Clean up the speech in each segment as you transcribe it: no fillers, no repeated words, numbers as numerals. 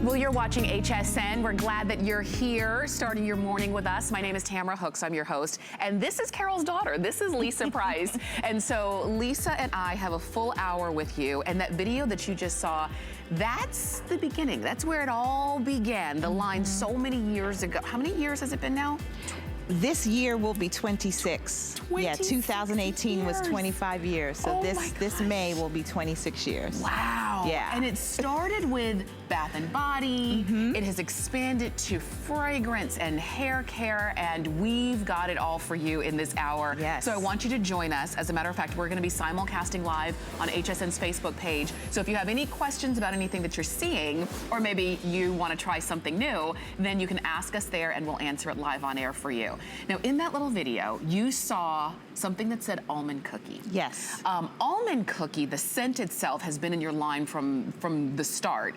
Well, you're watching HSN. We're glad that you're here, starting your morning with us. My name is Tamara Hooks. I'm your host. And this is Carol's daughter. This is Lisa Price. And so Lisa and I have a full hour with you. And that video that you just saw, that's the beginning. That's where it all began. The line so many years ago. How many years has it been now? This year will be 26. 26 yeah, 2018 years. was 25 years. So this May will be 26 years. Wow. Yeah. And it started with Bath and Body. It has expanded to fragrance and hair care, and we've got it all for you in this hour. Yes. So I want you to join us. As a matter of fact, we're going to be simulcasting live on HSN's Facebook page. So if you have any questions about anything that you're seeing, or maybe you want to try something new, then you can ask us there and we'll answer it live on air for you. Now, in that little video, you saw something that said almond cookie. Yes. Almond cookie, the scent itself has been in your line from the start.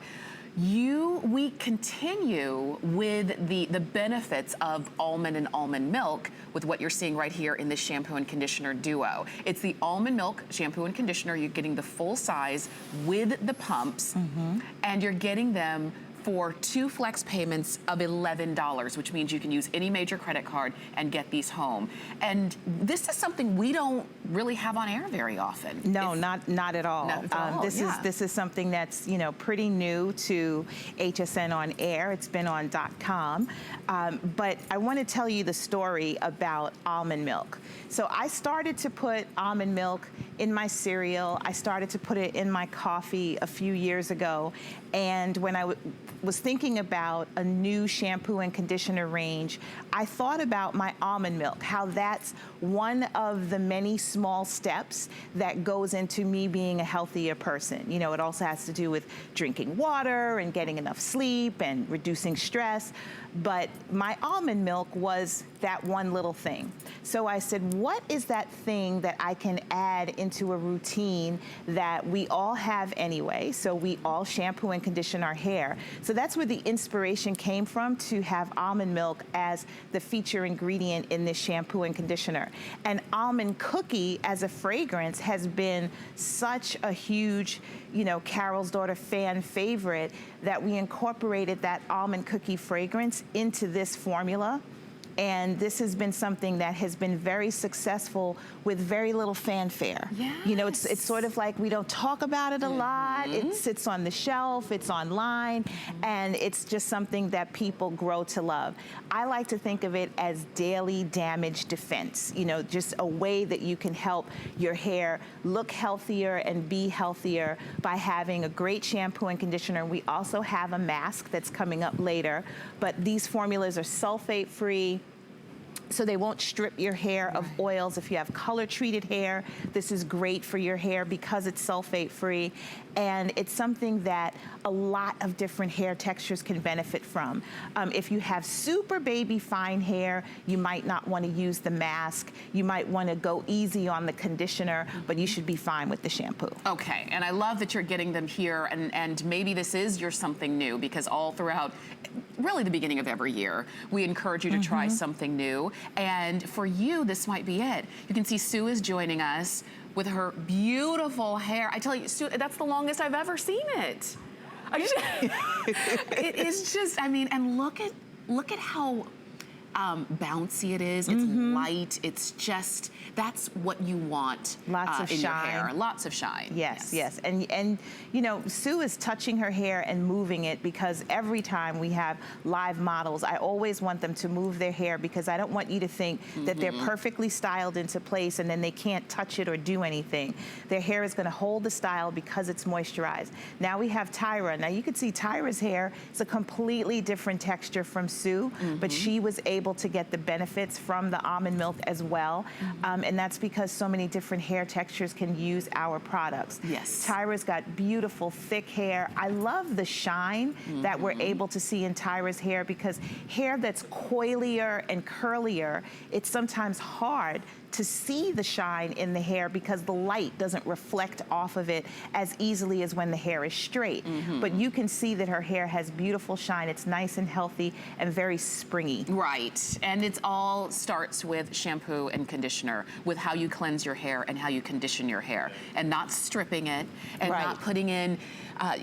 We continue with the benefits of almond and almond milk with what you're seeing right here in this shampoo and conditioner duo. It's the almond milk shampoo and conditioner. You're getting the full size with the pumps, and you're getting them for 2 flex payments of $11, which means you can use any major credit card and get these home. And this is something we don't really have on air very often. No, not at all. Not at all, This is something that's, you know, pretty new to HSN on air. It's been on .com. But I want to tell you the story about almond milk. So I started to put almond milk in my cereal. I started to put it in my coffee a few years ago. And when I was thinking about a new shampoo and conditioner range, I thought about my almond milk, how that's one of the many small steps that goes into me being a healthier person. You know, it also has to do with drinking water and getting enough sleep and reducing stress. But my almond milk was that one little thing. So I said, what is that thing that I can add into a routine that we all have anyway? So we all shampoo and condition our hair. So that's where the inspiration came from, to have almond milk as the feature ingredient in this shampoo and conditioner. And almond cookie as a fragrance has been such a huge, you know, Carol's daughter fan favorite, that we incorporated that almond cookie fragrance into this formula. And this has been something that has been very successful with very little fanfare. Yes. You know, it's sort of like we don't talk about it a lot. It sits on the shelf, it's online, and it's just something that people grow to love. I like to think of it as daily damage defense. You know, just a way that you can help your hair look healthier and be healthier by having a great shampoo and conditioner. We also have a mask that's coming up later, but these formulas are sulfate-free, so they won't strip your hair of oils. If you have color-treated hair, this is great for your hair because it's sulfate-free. And it's something that a lot of different hair textures can benefit from. If you have super baby fine hair, you might not want to use the mask. You might want to go easy on the conditioner, but you should be fine with the shampoo. Okay, and I love that you're getting them here, and maybe this is your something new, because all throughout really the beginning of every year, we encourage you to try something new. And for you, this might be it. You can see Sue is joining us with her beautiful hair. I tell you, Sue, that's the longest I've ever seen it. It is just, I mean, and look at how bouncy it is. It's light. It's just, that's what you want. Lots of in shine. your hair. Lots of shine. Yes, yes. And you know, Sue is touching her hair and moving it, because every time we have live models, I always want them to move their hair, because I don't want you to think that they're perfectly styled into place and then they can't touch it or do anything. Their hair is going to hold the style because it's moisturized. Now we have Tyra. Now you can see Tyra's hair is a completely different texture from Sue, but she was able to get the benefits from the almond milk as well. And that's because so many different hair textures can use our products. Yes. Tyra's got beautiful thick hair. I love the shine that we're able to see in Tyra's hair, because hair that's coilier and curlier, it's sometimes hard to see the shine in the hair because the light doesn't reflect off of it as easily as when the hair is straight. But you can see that her hair has beautiful shine. It's nice and healthy and very springy. Right, and it all starts with shampoo and conditioner, with how you cleanse your hair and how you condition your hair, and not stripping it, and not putting in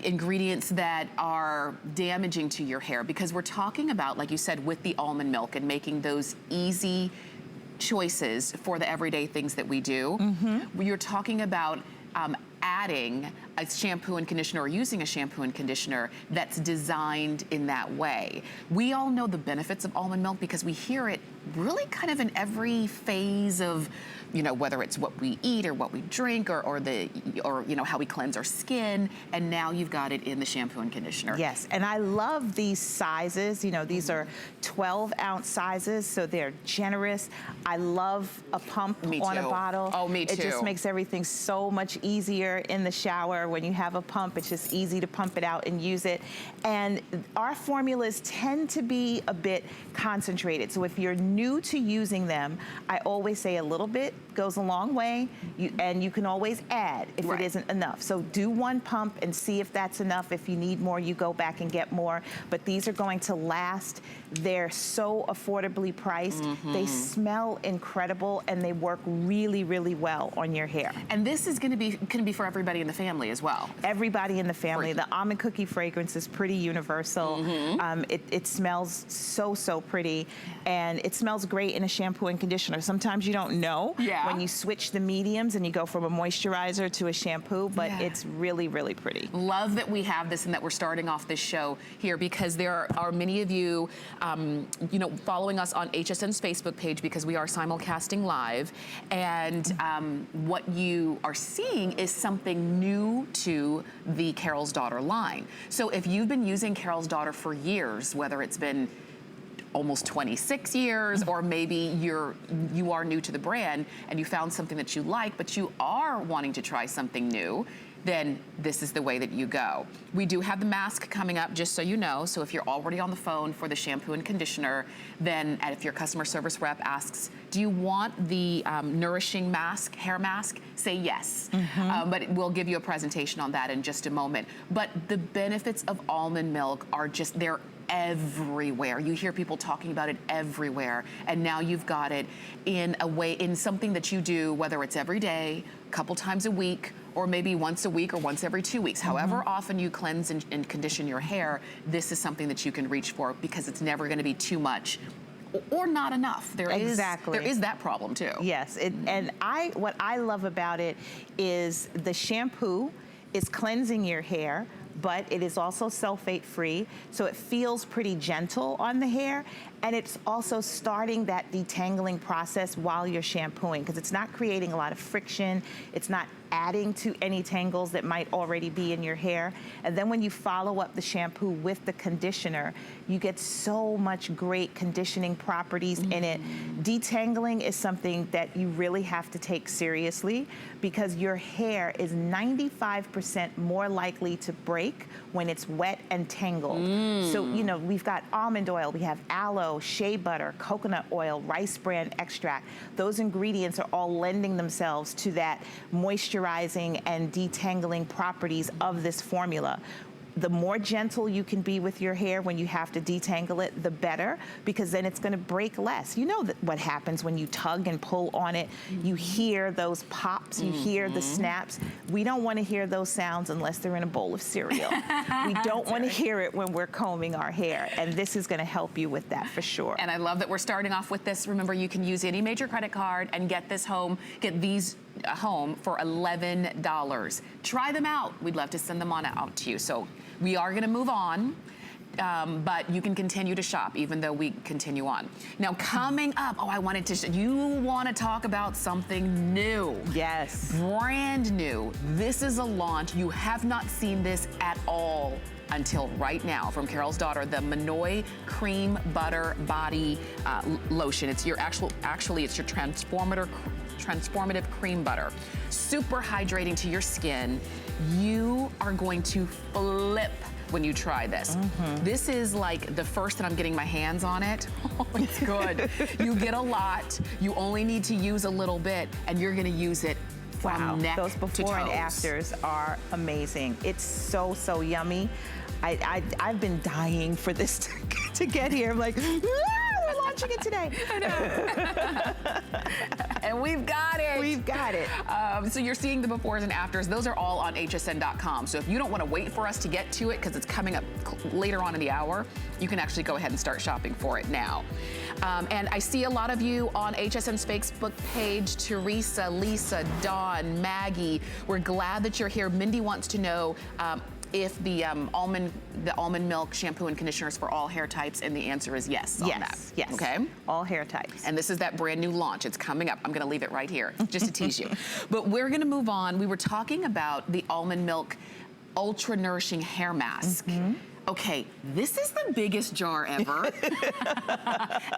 ingredients that are damaging to your hair, because we're talking about, like you said, with the almond milk and making those easy choices for the everyday things that we do. You're talking about adding a shampoo and conditioner, or using a shampoo and conditioner that's designed in that way. We all know the benefits of almond milk because we hear it really kind of in every phase of, you know, whether it's what we eat or what we drink, or you know, how we cleanse our skin, and now you've got it in the shampoo and conditioner. Yes, and I love these sizes. You know, these are 12-ounce sizes, so they're generous. I love a pump on a bottle. Oh, me too. It just makes everything so much easier in the shower. When you have a pump, it's just easy to pump it out and use it. And our formulas tend to be a bit concentrated. So if you're new to using them, I always say a little bit goes a long way, and you can always add if it isn't enough. So do one pump and see if that's enough. If you need more, you go back and get more. But these are going to last. They're so affordably priced. They smell incredible, and they work really, really well on your hair. And this is going to be for everybody in the family as well. Everybody in the family. The almond cookie fragrance is pretty universal. It smells so pretty, and it smells great in a shampoo and conditioner. Sometimes you don't know when you switch the mediums and you go from a moisturizer to a shampoo, but it's really, really pretty. Love that we have this and that we're starting off this show here, because there are many of you, you know, following us on HSN's Facebook page, because we are simulcasting live, and what you are seeing is something new to the Carol's Daughter line. So if you've been using Carol's Daughter for years, whether it's been almost 26 years, or maybe you are new to the brand and you found something that you like, but you are wanting to try something new, then this is the way that you go. We do have the mask coming up, just so you know. So if you're already on the phone for the shampoo and conditioner, then if your customer service rep asks, do you want the nourishing mask, hair mask? Say yes. But we'll give you a presentation on that in just a moment. But the benefits of almond milk are just, they're everywhere. You hear people talking about it everywhere, and now you've got it in a way, in something that you do, whether it's every day, a couple times a week, or maybe once a week or once every 2 weeks. However often you cleanse and condition your hair, this is something that you can reach for, because it's never going to be too much or not enough. There is that problem too. Yes, and what I love about it is the shampoo is cleansing your hair, but it is also sulfate free, so it feels pretty gentle on the hair, and it's also starting that detangling process while you're shampooing, because it's not creating a lot of friction, it's not adding to any tangles that might already be in your hair. And then when you follow up the shampoo with the conditioner, you get so much great conditioning properties in it. Detangling is something that you really have to take seriously, because your hair is 95% more likely to break when it's wet and tangled. So, you know, we've got almond oil, we have aloe, shea butter, coconut oil, rice bran extract. Those ingredients are all lending themselves to that moisturizing and detangling properties of this formula. The more gentle you can be with your hair when you have to detangle it, the better, because then it's going to break less. You know what happens when you tug and pull on it. You hear those pops, you hear the snaps. We don't want to hear those sounds unless they're in a bowl of cereal. We don't want to hear it when we're combing our hair, and this is going to help you with that for sure. And I love that we're starting off with this. Remember, you can use any major credit card and get these home for $11. Try them out. We'd love to send them out to you. So we are going to move on, but you can continue to shop even though we continue on. Now, coming up, you want to talk about something new. Yes. Brand new. This is a launch. You have not seen this at all until right now from Carol's Daughter, the Monol Cream Butter Body Lotion. It's your actually it's your transformative cream butter. Super hydrating to your skin. You are going to flip when you try this. This is like the first that I'm getting my hands on it. Oh, it's good. You get a lot. You only need to use a little bit, and you're gonna use it from neck those before and afters are amazing. It's so, so yummy. I've been dying for this to get here. I'm like, we're launching it today. I know. And we've got it. We've got it. So you're seeing the befores and afters. Those are all on hsn.com. So if you don't want to wait for us to get to it because it's coming up later on in the hour, you can actually go ahead and start shopping for it now. And I see a lot of you on HSN's Facebook page. Teresa, Lisa, Dawn, Maggie. We're glad that you're here. Mindy wants to know if the almond milk shampoo and conditioners for all hair types, and the answer is yes on that. Yes, okay, all hair types. And this is that brand new launch. It's coming up. I'm gonna leave it right here just to tease you. But we're gonna move on. We were talking about the almond milk ultra nourishing hair mask. Okay, this is the biggest jar ever,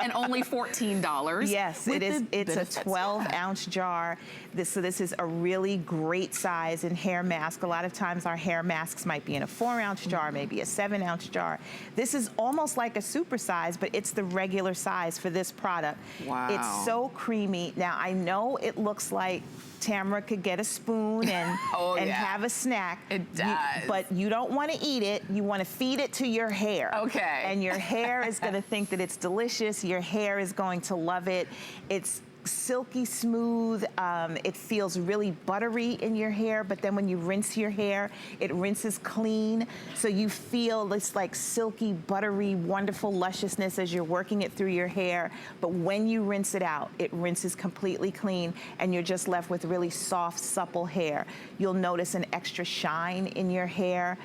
and only $14. Yes, it is. It's a 12-ounce jar. So this is a really great size in hair mask. A lot of times our hair masks might be in a 4-ounce jar, maybe a 7-ounce jar. This is almost like a super size, but it's the regular size for this product. Wow. It's so creamy. Now, I know it looks like Tamara could get a spoon and, have a snack. It does. But you don't want to eat it. You want to feed it to your hair. Okay. And your hair is going to think that it's delicious. Your hair is going to love it. It's silky smooth. It feels really buttery in your hair, but then when you rinse your hair, it rinses clean. So you feel this like silky, buttery, wonderful lusciousness as you're working it through your hair. But when you rinse it out, it rinses completely clean and you're just left with really soft, supple hair. You'll notice an extra shine in your hair.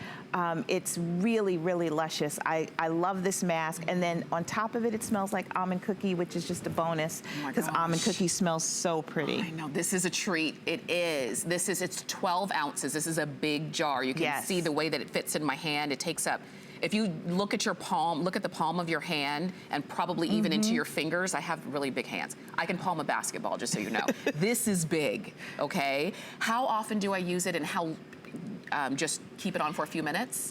It's really, really luscious. I love this mask. And then on top of it, it smells like almond cookie, which is just a bonus because almond cookie smells so pretty. I know, this is a treat. It is. It's 12 ounces. This is a big jar. You can see the way that it fits in my hand. It takes up, if you look at your palm, look at the palm of your hand and probably even into your fingers. I have really big hands. I can palm a basketball, just so you know. This is big, okay? How often do I use it and how, just keep it on for a few minutes?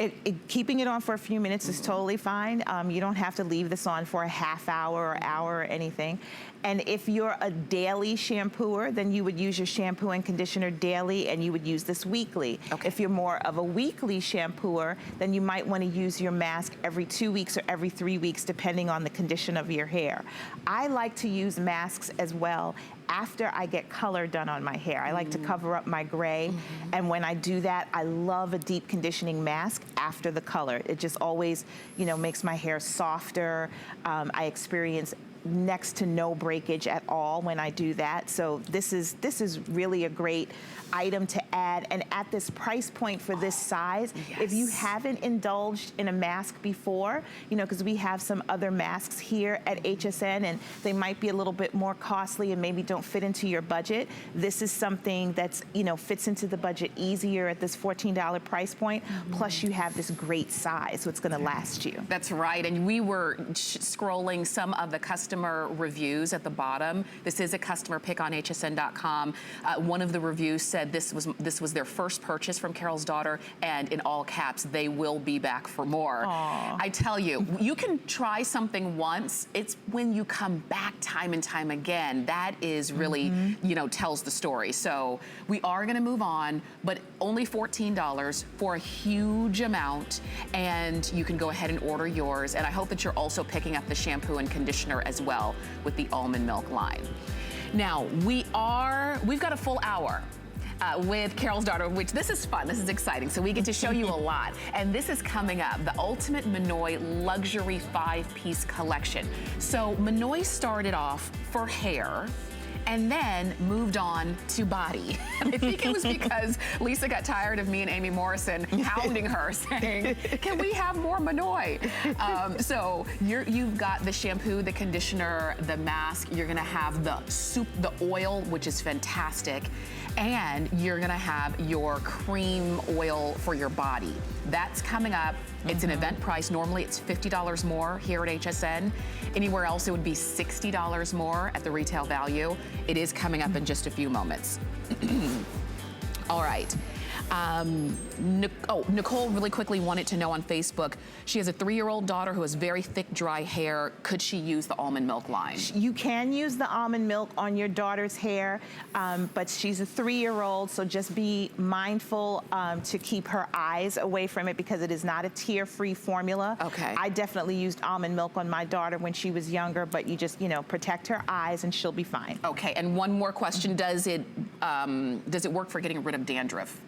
Keeping it on for a few minutes is totally fine. You don't have to leave this on for a half hour or hour or anything. And if you're a daily shampooer, then you would use your shampoo and conditioner daily and you would use this weekly. Okay. If you're more of a weekly shampooer, then you might want to use your mask every 2 weeks or every 3 weeks, depending on the condition of your hair. I like to use masks as well after I get color done on my hair. I like to cover up my gray. And when I do that, I love a deep conditioning mask after the color. It just always, makes my hair softer. I experience next to no breakage at all when I do that. So this is really a great item to add. And at this price point for this size, if you haven't indulged in a mask before, because we have some other masks here at HSN and they might be a little bit more costly and maybe don't fit into your budget. This is something that's, fits into the budget easier at this $14 price point. Plus you have this great size, so it's gonna last you. That's right, and we were scrolling some of the customer reviews at the bottom. This is a customer pick on hsn.com. One of the reviews said this was their first purchase from Carol's daughter, and in all caps, they will be back for more. Aww. I tell you, you can try something once. It's when you come back time and time again, that is really, tells the story. So we are gonna move on, but only $14 for a huge amount, and you can go ahead and order yours. And I hope that you're also picking up the shampoo and conditioner as well with the almond milk line. Now, we've got a full hour with Carol's daughter, which this is fun, this is exciting. So we get to show you a lot. And this is coming up, the Ultimate Monol Luxury 5-piece collection. So Monol started off for hair, and then moved on to body. I think it was because Lisa got tired of me and Amy Morrison hounding her, saying, can we have more Monol? So you've got the shampoo, the conditioner, the mask. You're gonna have the oil, which is fantastic. And you're gonna have your cream oil for your body. That's coming up. It's an event price. Normally it's $50 more here at HSN. Anywhere else it would be $60 more at the retail value. It is coming up in just a few moments. All right. Nicole really quickly wanted to know on Facebook, she has a 3-year-old daughter who has very thick, dry hair. Could she use the almond milk line? You can use the almond milk on your daughter's hair, but she's a 3-year-old, so just be mindful to keep her eyes away from it because it is not a tear-free formula. Okay. I definitely used almond milk on my daughter when she was younger, but you just, protect her eyes and she'll be fine. Okay, and one more question, does it work for getting rid of dandruff?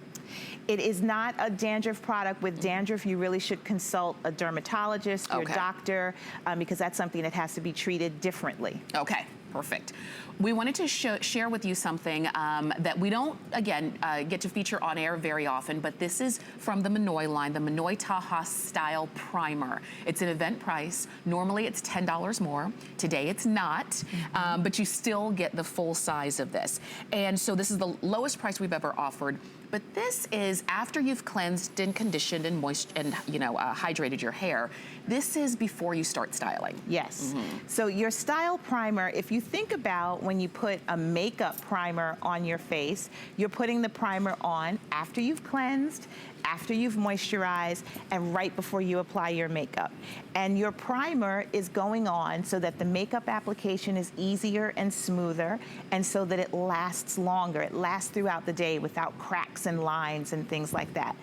It is not a dandruff product. With dandruff, you really should consult a dermatologist, your doctor, because that's something that has to be treated differently. Okay, perfect. We wanted to share with you something that we don't, again, get to feature on air very often, but this is from the Monol line, the Monol Taha Style Primer. It's an event price. Normally it's $10 more. Today it's not, but you still get the full size of this. And so this is the lowest price we've ever offered. But this is after you've cleansed and conditioned and hydrated your hair. This is before you start styling. Yes. So your style primer, if you think about when you put a makeup primer on your face, you're putting the primer on after you've cleansed, after you've moisturized, and right before you apply your makeup. And your primer is going on so that the makeup application is easier and smoother, and so that it lasts longer. It lasts throughout the day without cracks and lines and things like that.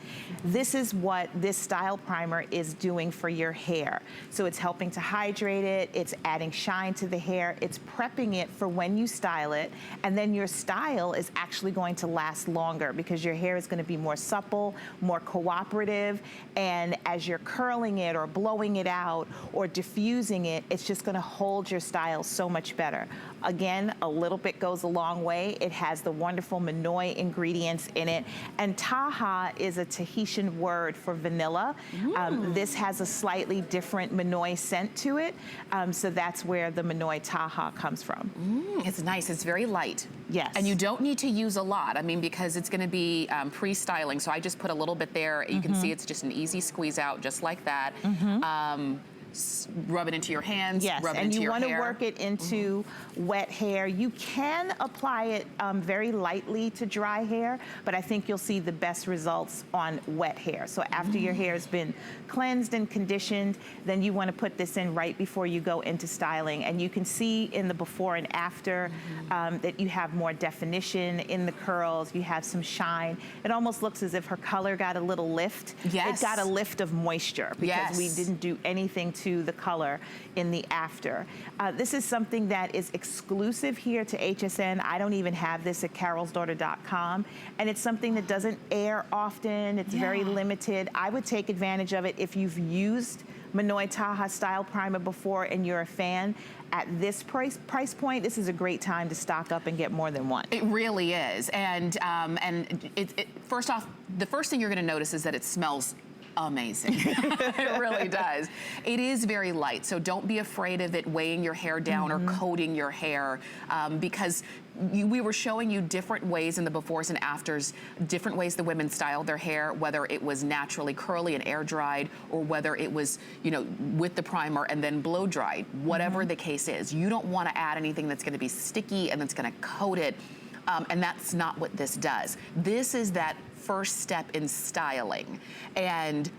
This is what this style primer is doing for your hair. So it's helping to hydrate it, it's adding shine to the hair, it's prepping it for when you style it, and then your style is actually going to last longer because your hair is going to be more supple, more cooperative, and as you're curling it or blowing it out or diffusing it, it's just going to hold your style so much better. Again, a little bit goes a long way. It has the wonderful Monol ingredients in it, and Taha is a Tahitian word for vanilla. This has a slightly different Monol scent to it, so that's where the Monol Taha comes from. It's nice. It's very light. Yes. And you don't need to use a lot. I mean, because it's going to be pre-styling, so I just put a little bit there. You can see it's just an easy squeeze out, just like that. Rub it into your hands. Yes, rub it and into you your want to hair. work it into wet hair. You can apply it very lightly to dry hair, but I think you'll see the best results on wet hair. So after your hair has been cleansed and conditioned, then you want to put this in right before you go into styling. And you can see in the before and after that you have more definition in the curls. You have some shine. It almost looks as if her color got a little lift. Yes. It got a lift of moisture because we didn't do anything to the color in the after. This is something that is exclusive here to HSN. I don't even have this at carolsdaughter.com, and it's something that doesn't air often. It's very limited. I would take advantage of it if you've used Monol Taha Style Primer before and you're a fan. At this price point, this is a great time to stock up and get more than one. It really is. And first off, the first thing you're going to notice is that it smells amazing. It really does. It is very light, so don't be afraid of it weighing your hair down or coating your hair, because we were showing you different ways in the befores and afters, different ways the women styled their hair, whether it was naturally curly and air dried, or whether it was, with the primer and then blow dried. Whatever the case is, you don't want to add anything that's going to be sticky and that's going to coat it. And that's not what this does. This is that first step in styling. And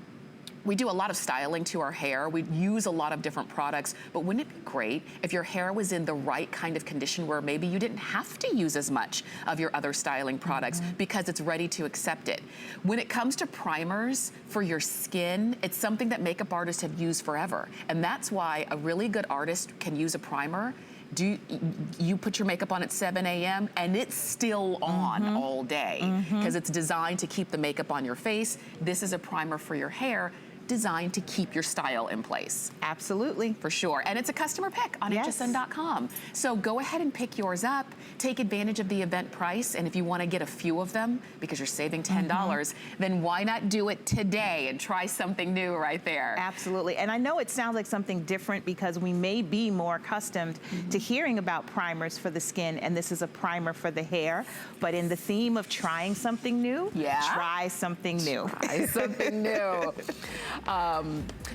we do a lot of styling to our hair. We use a lot of different products, but wouldn't it be great if your hair was in the right kind of condition where maybe you didn't have to use as much of your other styling products because it's ready to accept it. When it comes to primers for your skin, it's something that makeup artists have used forever. And that's why a really good artist can use a primer. You put your makeup on at 7 a.m. and it's still on all day because it's designed to keep the makeup on your face. This is a primer for your hair designed to keep your style in place. Absolutely. For sure. And it's a customer pick on hsn.com. So go ahead and pick yours up. Take advantage of the event price. And if you want to get a few of them because you're saving $10, then why not do it today and try something new right there? Absolutely. And I know it sounds like something different because we may be more accustomed to hearing about primers for the skin, and this is a primer for the hair. But in the theme of trying something new, try something new. Try something new.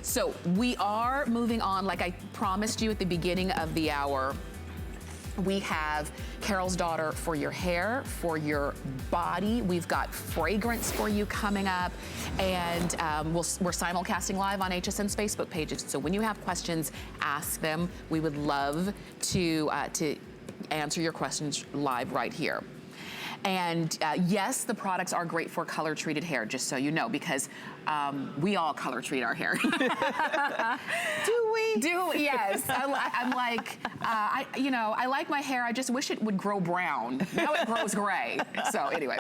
So we are moving on, like I promised you at the beginning of the hour. We have Carol's Daughter for your hair, for your body. We've got fragrance for you coming up. And we're simulcasting live on HSN's Facebook pages. So when you have questions, ask them. We would love to answer your questions live right here. And yes, the products are great for color treated hair, just so you know, because we all color treat our hair. Do we? Yes. I'm like, I like my hair. I just wish it would grow brown. Now it grows gray. So anyway,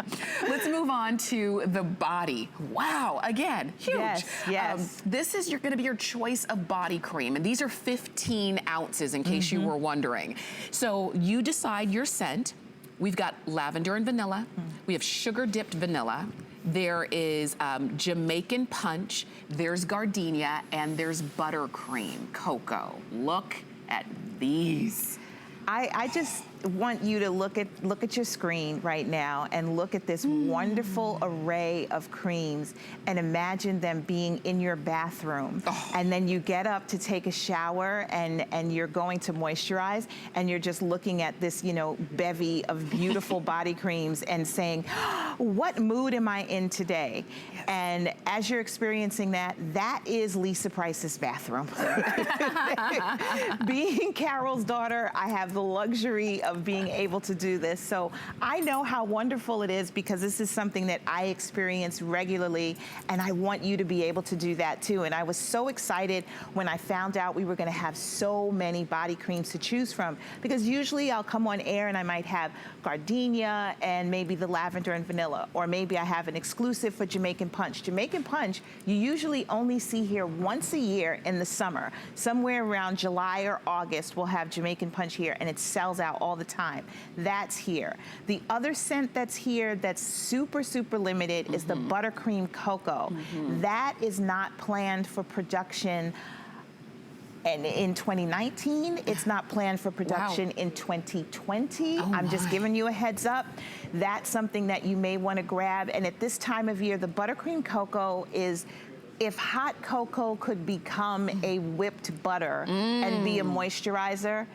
let's move on to the body. Wow, again, huge. Yes. This is going to be your choice of body cream. And these are 15 ounces in case you were wondering. So you decide your scent. We've got lavender and vanilla. We have sugar dipped vanilla. There is Jamaican punch. There's gardenia, and there's buttercream cocoa. Look at these. I just want you to look at your screen right now and look at this wonderful array of creams and imagine them being in your bathroom. And then you get up to take a shower and you're going to moisturize and you're just looking at this, bevy of beautiful body creams and saying, what mood am I in today? And as you're experiencing that, that is Lisa Price's bathroom. Being Carol's daughter, I have the luxury of being able to do this. So I know how wonderful it is because this is something that I experience regularly, and I want you to be able to do that too. And I was so excited when I found out we were gonna have so many body creams to choose from, because usually I'll come on air and I might have gardenia and maybe the lavender and vanilla, or maybe I have an exclusive for Jamaican punch. Jamaican punch, you usually only see here once a year in the summer. Somewhere around July or August, we'll have Jamaican punch here, and it sells out all the time. That's here. The other scent that's here that's super, super limited is the buttercream cocoa. That is not planned for production. And in 2019, it's not planned for production in 2020. I'm just giving you a heads up. That's something that you may want to grab. And at this time of year, the buttercream cocoa is, if hot cocoa could become a whipped butter and be a moisturizer,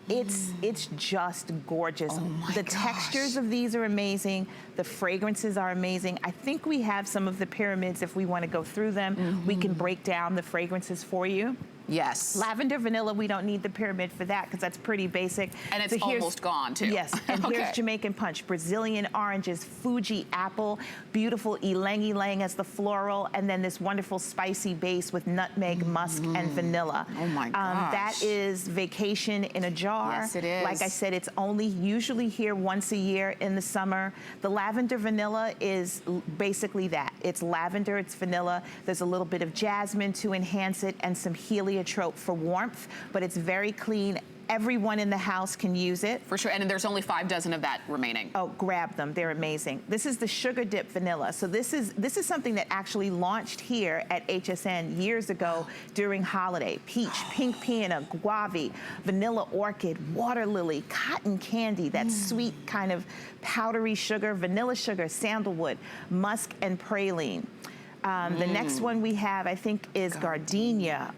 it's just gorgeous. The textures of these are amazing. The fragrances are amazing. I think we have some of the pyramids if we want to go through them. We can break down the fragrances for you. Yes. Lavender, vanilla, we don't need the pyramid for that because that's pretty basic. And it's almost gone too. Yes, and here's Jamaican punch, Brazilian oranges, Fuji apple, beautiful ylang ylang as the floral, and then this wonderful spicy base with nutmeg, musk, and vanilla. Oh my gosh. That is vacation in a jar. Yes, it is. Like I said, it's only usually here once a year in the summer. The lavender vanilla is basically that. It's lavender, it's vanilla. There's a little bit of jasmine to enhance it and some heliotrope for warmth, but it's very clean. Everyone in the house can use it. For sure, and there's only 5 dozen of that remaining. Oh, grab them, they're amazing. This is the sugar dip vanilla. So this is something that actually launched here at HSN years ago during holiday. Peach, pink piano, guava, vanilla orchid, water lily, cotton candy, that sweet kind of powdery sugar, vanilla sugar, sandalwood, musk, and praline. The next one we have, I think, is gardenia.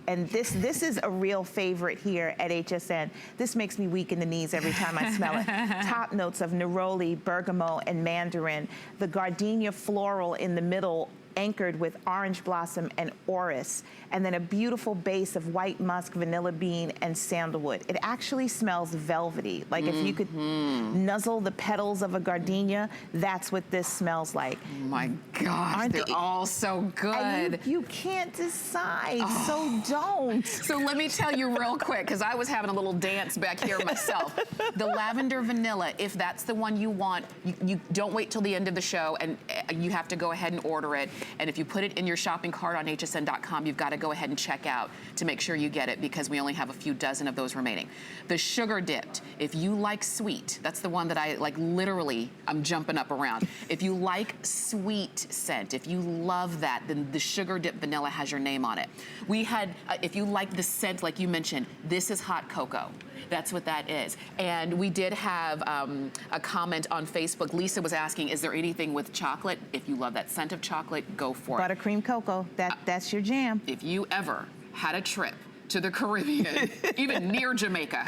And this is a real favorite here at HSN. This makes me weak in the knees every time I smell it. Top notes of neroli, bergamot, and mandarin. The gardenia floral in the middle, anchored with orange blossom and orris, and then a beautiful base of white musk, vanilla bean, and sandalwood. It actually smells velvety. Like if you could nuzzle the petals of a gardenia, that's what this smells like. Oh my gosh, they're all so good. And you can't decide, so don't. So let me tell you real quick, because I was having a little dance back here myself. The lavender vanilla, if that's the one you want, you don't wait till the end of the show, and you have to go ahead and order it. And if you put it in your shopping cart on hsn.com, you've got to go ahead and check out to make sure you get it, because we only have a few dozen of those remaining. The sugar dipped, if you like sweet, that's the one that I like, literally, I'm jumping up around. If you like sweet scent, if you love that, then the sugar dipped vanilla has your name on it. We had, if you like the scent, like you mentioned, this is hot cocoa. That's what that is. And we did have a comment on Facebook. Lisa was asking, is there anything with chocolate? If you love that scent of chocolate, go for it. Buttercream cocoa, that's your jam. If you ever had a trip to the Caribbean, even near Jamaica.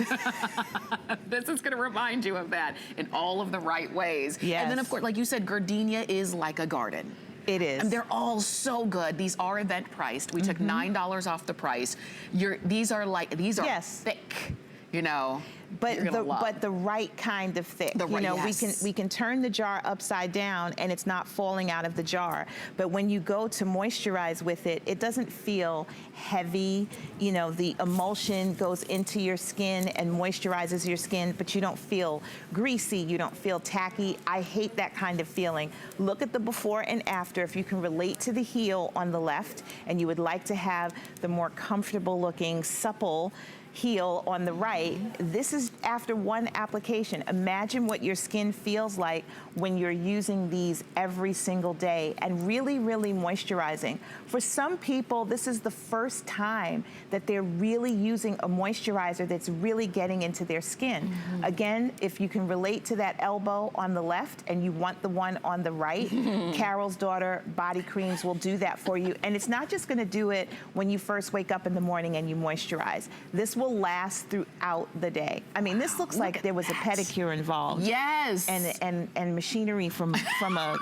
This is gonna remind you of that in all of the right ways. Yes. And then of course, like you said, gardenia is like a garden. It is. And they're all so good. These are event priced. We took $9 off the price. These are Yes. thick, you know. But the right kind of thick. The right, you know, yes. we can turn the jar upside down and it's not falling out of the jar. But when you go to moisturize with it, it doesn't feel heavy. You know, the emulsion goes into your skin and moisturizes your skin, but you don't feel greasy, you don't feel tacky. I hate that kind of feeling. Look at the before and after. If you can relate to the heel on the left and you would like to have the more comfortable looking, supple heel on the right, this is after one application. Imagine what your skin feels like when you're using these every single day and really, really moisturizing. For some people, this is the first time that they're really using a moisturizer that's really getting into their skin. Again, if you can relate to that elbow on the left and you want the one on the right, Carol's Daughter Body Creams will do that for you. And it's not just gonna do it when you first wake up in the morning and you moisturize. This will last throughout the day. I mean, this looks like there was a pedicure involved. Yes. And machinery from a from a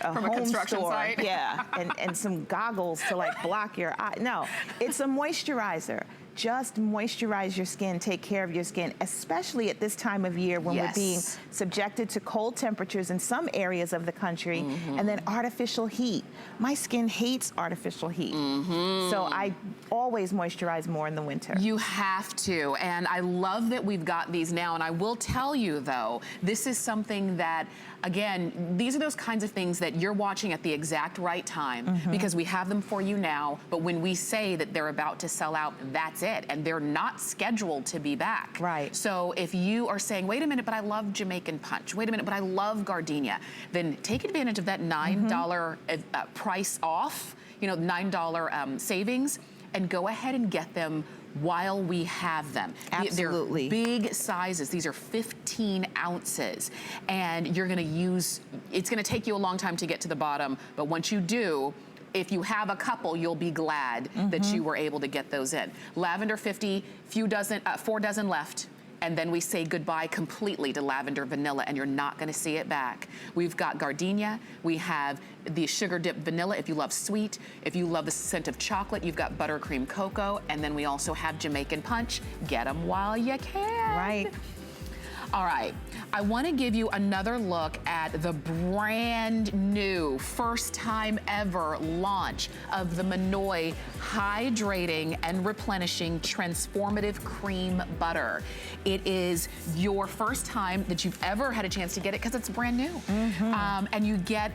home construction store. site. Yeah, and some goggles to like block your eye. No, it's a moisturizer. Just moisturize your skin, take care of your skin, especially at this time of year when we're being subjected to cold temperatures in some areas of the country, and then artificial heat. My skin hates artificial heat. So I always moisturize more in the winter. You have to, and I love that we've got these now, and I will tell you though, this is something that, again, these are those kinds of things that you're watching at the exact right time because we have them for you now, but when we say that they're about to sell out, that's it, and they're not scheduled to be back. Right. So if you are saying, wait a minute, but I love Jamaican Punch, wait a minute, but I love gardenia, then take advantage of that $9 price off, you know, $9 savings, and go ahead and get them while we have them. Absolutely. They're big sizes. These are 15 ounces. And you're gonna use, it's gonna take you a long time to get to the bottom, but once you do, if you have a couple, you'll be glad that you were able to get those in. Lavender 50, 4 dozen left. And then we say goodbye completely to lavender vanilla, and you're not gonna see it back. We've got gardenia, we have the sugar dip vanilla if you love sweet. If you love the scent of chocolate, you've got buttercream cocoa, and then we also have Jamaican Punch. Get them while you can. Right. All right, I wanna give you another look at the brand new, first time ever launch of the Monol Hydrating and Replenishing Transformative Cream Butter. It is your first time that you've ever had a chance to get it because it's brand new. And you get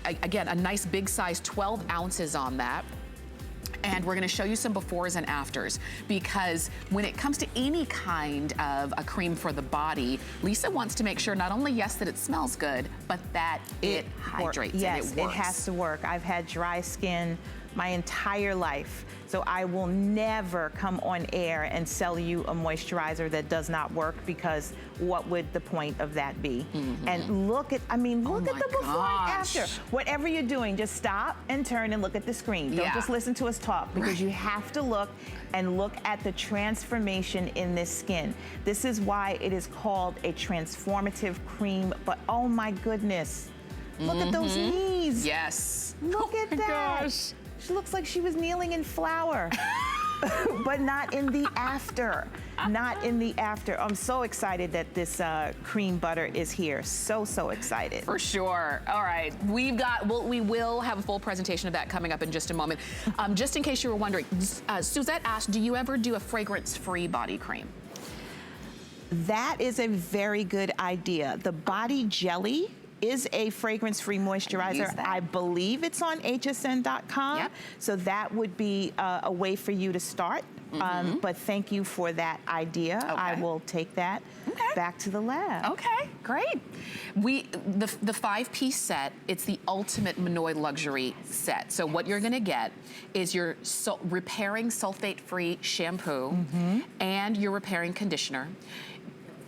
again, a nice big size, 12 ounces on that. And we're gonna show you some befores and afters, because when it comes to any kind of a cream for the body, Lisa wants to make sure not only, yes, that it smells good, but that it hydrates and it works. It has to work. I've had dry skin my entire life, so I will never come on air and sell you a moisturizer that does not work, because what would the point of that be? And look at, I mean, look at the before and after. Whatever you're doing, just stop and turn and look at the screen. Don't just listen to us talk, because you have to look and look at the transformation in this skin. This is why it is called a transformative cream, but oh my goodness, look at those knees. Yes. Look at that. Gosh. She looks like she was kneeling in flour, but not in the after. Not in the after. I'm so excited that this cream butter is here. So, so excited. For sure. All right, we will have a full presentation of that coming up in just a moment. Just in case you were wondering, Suzette asked, do you ever do a fragrance-free body cream? That is a very good idea. The body jelly is a fragrance-free moisturizer. I believe it's on hsn.com. Yep. So that would be a way for you to start. But thank you for that idea. I will take that back to the lab. Okay, great. The 5-piece set, it's the ultimate Monol luxury set. So what you're gonna get is your repairing sulfate-free shampoo and your repairing conditioner.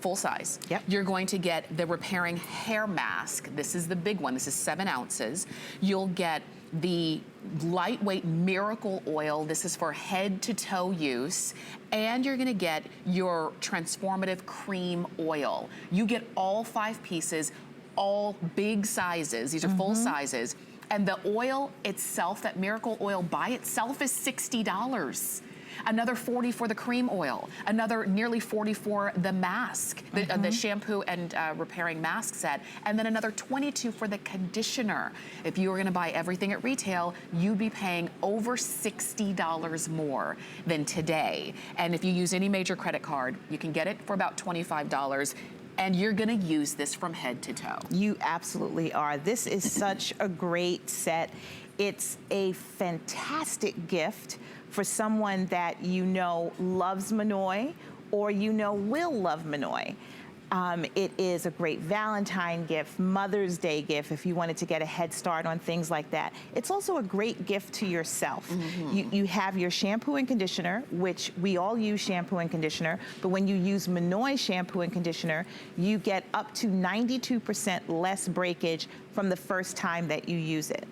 full size. Yep. You're going to get the repairing hair mask. This is the big one. This is 7 ounces. You'll get the lightweight miracle oil. This is for head to toe use. And you're gonna get your transformative cream oil. You get all 5 pieces, all big sizes. These are full sizes. And the oil itself, that miracle oil by itself, is $60. Another $40 for the cream oil, another nearly $40 for the mask, the shampoo and repairing mask set, and then another $22 for the conditioner. If you were gonna buy everything at retail, you'd be paying over $60 more than today. And if you use any major credit card, you can get it for about $25. And you're gonna use this from head to toe. You absolutely are. This is such a great set. It's a fantastic gift for someone that you know loves Monol or you know will love Monol. It is a great Valentine gift, Mother's Day gift, if you wanted to get a head start on things like that. It's also a great gift to yourself. You have your shampoo and conditioner, which we all use shampoo and conditioner, but when you use Monol shampoo and conditioner, you get up to 92% less breakage from the first time that you use it.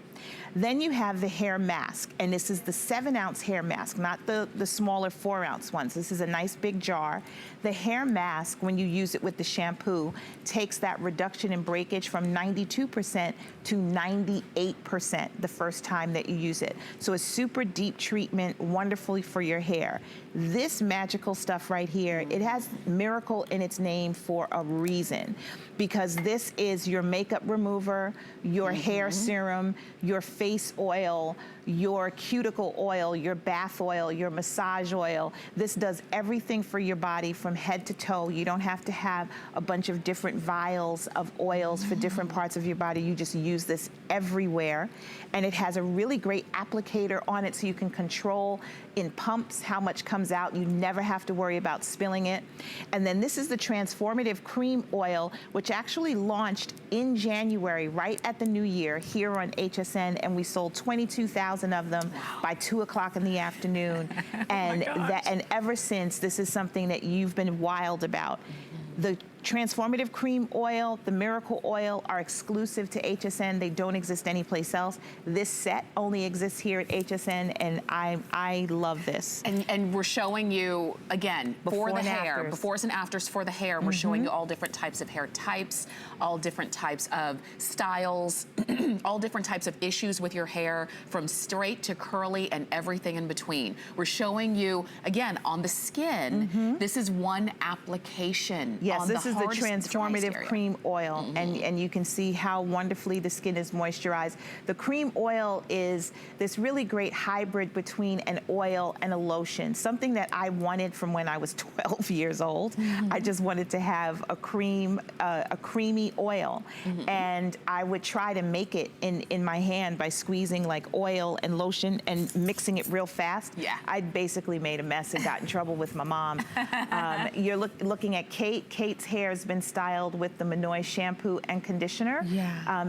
Then you have the hair mask, and this is the 7-ounce hair mask, not the smaller 4-ounce ones. This is a nice big jar. The hair mask, when you use it with the shampoo, takes that reduction in breakage from 92% to 98% the first time that you use it. So a super deep treatment, wonderfully for your hair. This magical stuff right here, it has miracle in its name for a reason, because this is your makeup remover, your hair serum, your face oil, your cuticle oil, your bath oil, your massage oil. This does everything for your body from head to toe. You don't have to have a bunch of different vials of oils for different parts of your body. You just use this everywhere. And it has a really great applicator on it so you can control in pumps how much comes out. You never have to worry about spilling it. And then this is the transformative cream oil, which actually launched in January, right at the new year, here on HSN, and we sold 22,000 of them by 2 o'clock in the afternoon. And and ever since, this is something that you've been wild about. The transformative cream oil, the miracle oil are exclusive to HSN. They don't exist anyplace else. This set only exists here at HSN, and I love this. And we're showing you, again, for the hair, befores and afters for the hair, we're showing you all different types of hair types, all different types of styles, all different types of issues with your hair, from straight to curly and everything in between. We're showing you, again, on the skin, this is one application. Yes, this is the transformative cream oil, and you can see how wonderfully the skin is moisturized. The cream oil is this really great hybrid between an oil and a lotion, something that I wanted from when I was 12 years old. I just wanted to have a creamy oil, and I would try to make it in my hand by squeezing like oil and lotion and mixing it real fast. Yeah. I basically made a mess and got in trouble with my mom. You're looking at Kate. Kate's hair has been styled with the Monol shampoo and conditioner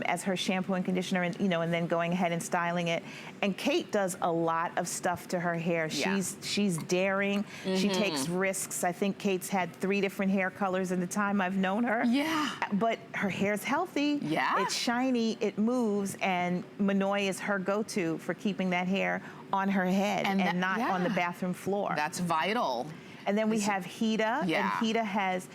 as her shampoo and conditioner, and and then going ahead and styling it. And Kate does a lot of stuff to her hair. She's daring. She takes risks. I think Kate's had 3 different hair colors in the time I've known her. Yeah. But her hair's healthy. Yeah. It's shiny. It moves, and Monol is her go-to for keeping that hair on her head and not on the bathroom floor. That's vital. And then we have Hita, and Hita has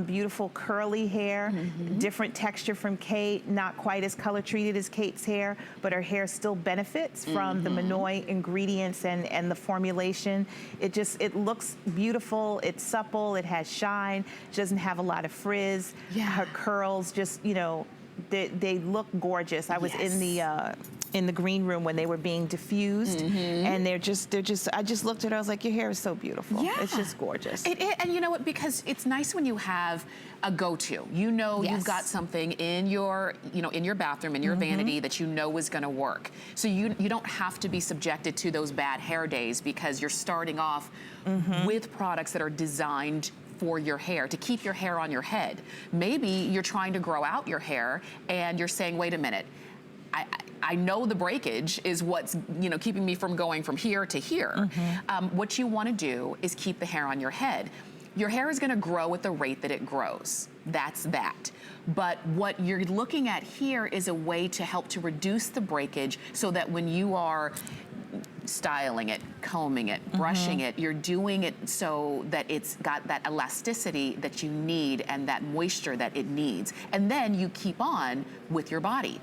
beautiful curly hair, different texture from Kate, not quite as color treated as Kate's hair, but her hair still benefits from the Monol ingredients and the formulation. It looks beautiful, it's supple, it has shine, she doesn't have a lot of frizz. Her curls just, they look gorgeous. I was in the green room when they were being diffused, and they're just, I just looked at her, I was like, your hair is so beautiful. Yeah. It's just gorgeous. And you know what, because it's nice when you have a go-to. You've got something in your, in your bathroom, in your vanity that is gonna work. So you don't have to be subjected to those bad hair days because you're starting off with products that are designed for your hair, to keep your hair on your head. Maybe you're trying to grow out your hair and you're saying, wait a minute, I know the breakage is what's keeping me from going from here to here. What you want to do is keep the hair on your head. your hair is gonna grow at the rate that it grows. That's that. But what you're looking at here is a way to help to reduce the breakage so that when you are styling it, combing it, brushing it, you're doing it so that it's got that elasticity that you need and that moisture that it needs. And then you keep on with your body.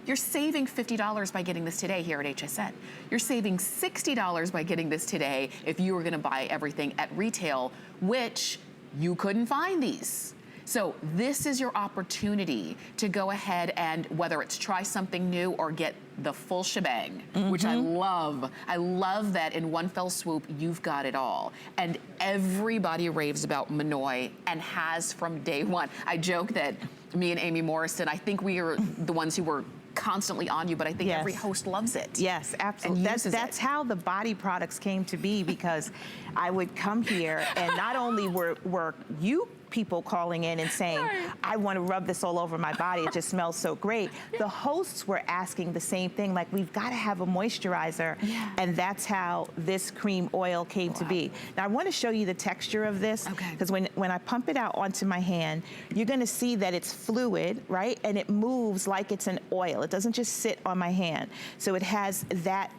You're saving $50 by getting this today here at HSN. You're saving $60 by getting this today if you were gonna buy everything at retail, which you couldn't find these. So this is your opportunity to go ahead and whether it's try something new or get the full shebang, which I love. I love that in one fell swoop, you've got it all. And everybody raves about Monol and has from day one. I joke that me and Amy Morrison, I think we are the ones who were constantly on you, but I think every host loves it. Yes, absolutely. That's how the body products came to be, because I would come here and not only were you people calling in and saying, I want to rub this all over my body, it just smells so great. The hosts were asking the same thing, like, we've got to have a moisturizer, and that's how this cream oil came to be. Now I want to show you the texture of this, because when I pump it out onto my hand, you're going to see that it's fluid, right? And it moves like it's an oil. It doesn't just sit on my hand. So it has that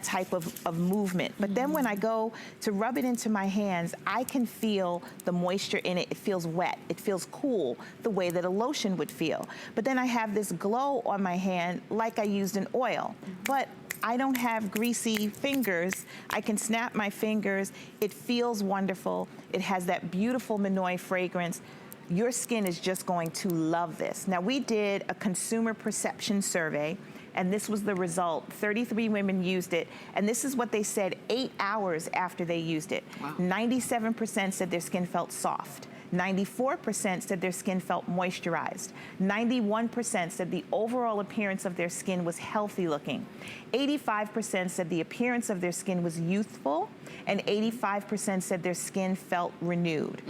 type of movement. But then when I go to rub it into my hands, I can feel the moisture in it. It feels wet. It feels cool, the way that a lotion would feel. But then I have this glow on my hand like I used an oil. But I don't have greasy fingers. I can snap my fingers. It feels wonderful. It has that beautiful Monol fragrance. Your skin is just going to love this. Now, we did a consumer perception survey, and this was the result. 33 women used it, and this is what they said 8 hours after they used it. 97% said their skin felt soft. 94% said their skin felt moisturized. 91% said the overall appearance of their skin was healthy looking. 85% said the appearance of their skin was youthful, and 85% said their skin felt renewed.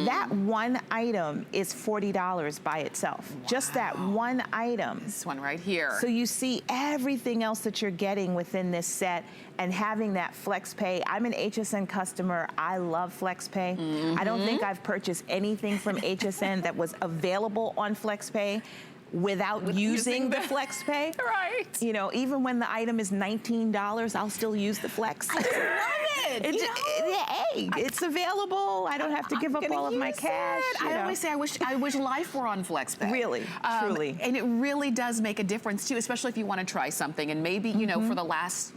That one item is $40 by itself. Just that one item. This one right here. So you see everything else that you're getting within this set, and having that flex pay. I'm an HSN customer. I love flex pay. I don't think I've purchased anything from HSN that was available on flex pay without using the flex pay. Right. You know, even when the item is $19, I'll still use the flex. I just love it. Hey, it's available. I don't have to give up all of my cash. I always say I wish life were on FlexPay. Really, truly. And it really does make a difference too, especially if you want to try something and maybe, you know, for the last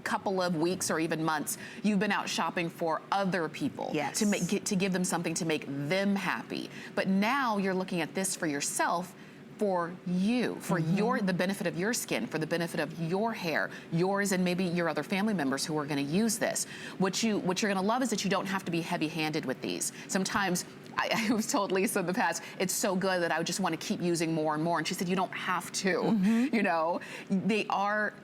couple of weeks or even months, you've been out shopping for other people to give them something to make them happy. But now you're looking at this for yourself, for you, for the benefit of your skin, for the benefit of your hair, yours and maybe your other family members who are gonna use this. What you're gonna love is that you don't have to be heavy-handed with these. Sometimes, I was told Lisa in the past, it's so good that I would just want to keep using more and more. And she said, you don't have to, you know. They are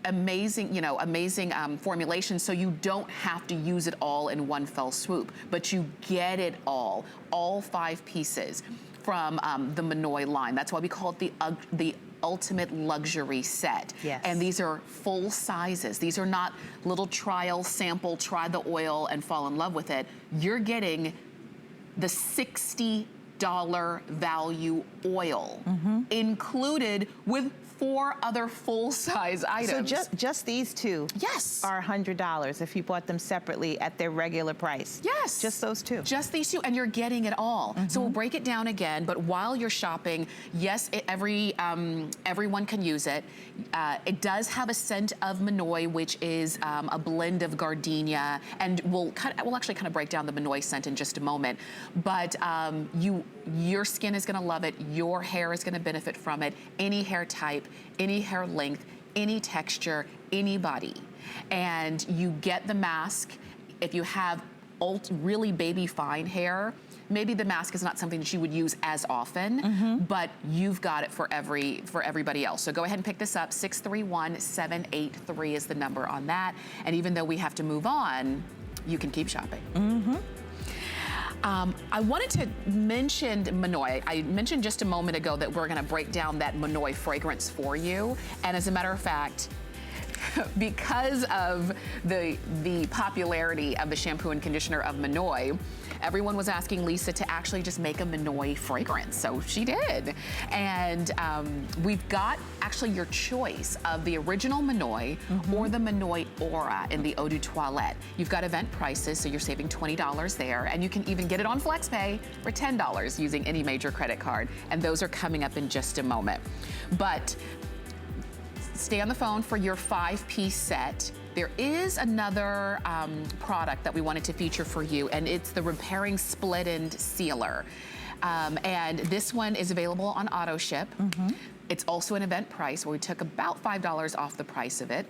amazing, you know, amazing formulations, so you don't have to use it all in one fell swoop, but you get it all 5 pieces from the Monol line. That's why we call it the ultimate luxury set. And these are full sizes. These are not little trial, sample, try the oil and fall in love with it. You're getting the $60 value oil included with 4 other full-size items. So just these 2 are $100 if you bought them separately at their regular price. Just those 2. Just these 2, and you're getting it all. So we'll break it down again, but while you're shopping, yes, everyone can use it. It does have a scent of Monol, which is a blend of gardenia, and we'll actually kind of break down the Monol scent in just a moment. But your skin is gonna love it, your hair is gonna benefit from it, any hair type, any hair length, any texture, any body. And you get the mask. If you have really baby fine hair, maybe the mask is not something that you would use as often, but you've got it for everybody else. So go ahead and pick this up. 631-783 is the number on that. And even though we have to move on, you can keep shopping. I wanted to mention Monol. I mentioned just a moment ago that we're gonna break down that Monol fragrance for you. And as a matter of fact, because of the popularity of the shampoo and conditioner of Monol, everyone was asking Lisa to actually just make a Monol fragrance, so she did. And we've got actually your choice of the original Monol or the Monol Aura in the Eau de Toilette. You've got event prices, so you're saving $20 there, and you can even get it on FlexPay for $10 using any major credit card, and those are coming up in just a moment. But stay on the phone for your 5-piece set. There is another product that we wanted to feature for you, and it's the Repairing Split End Sealer. And this one is available on auto ship. It's also an event price where we took about $5 off the price of it.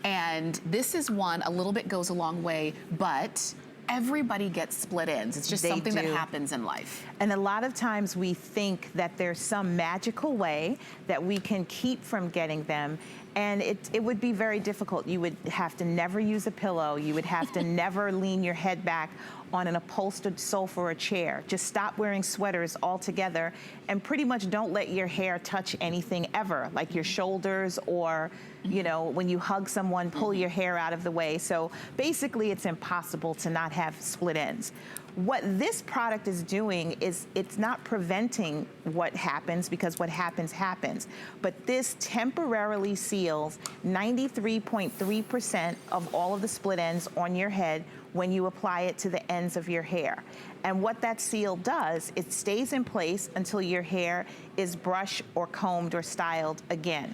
And this is one, a little bit goes a long way, but everybody gets split ends. It's just something that happens in life. And a lot of times we think that there's some magical way that we can keep from getting them. And it would be very difficult. You would have to never use a pillow. You would have to never lean your head back on an upholstered sofa or chair. Just stop wearing sweaters altogether and pretty much don't let your hair touch anything ever, like your shoulders or, you know, when you hug someone, pull your hair out of the way. So basically it's impossible to not have split ends. What this product is doing is it's not preventing what happens, because what happens, happens. But this temporarily seals 93.3% of all of the split ends on your head when you apply it to the ends of your hair. And what that seal does, it stays in place until your hair is brushed or combed or styled again.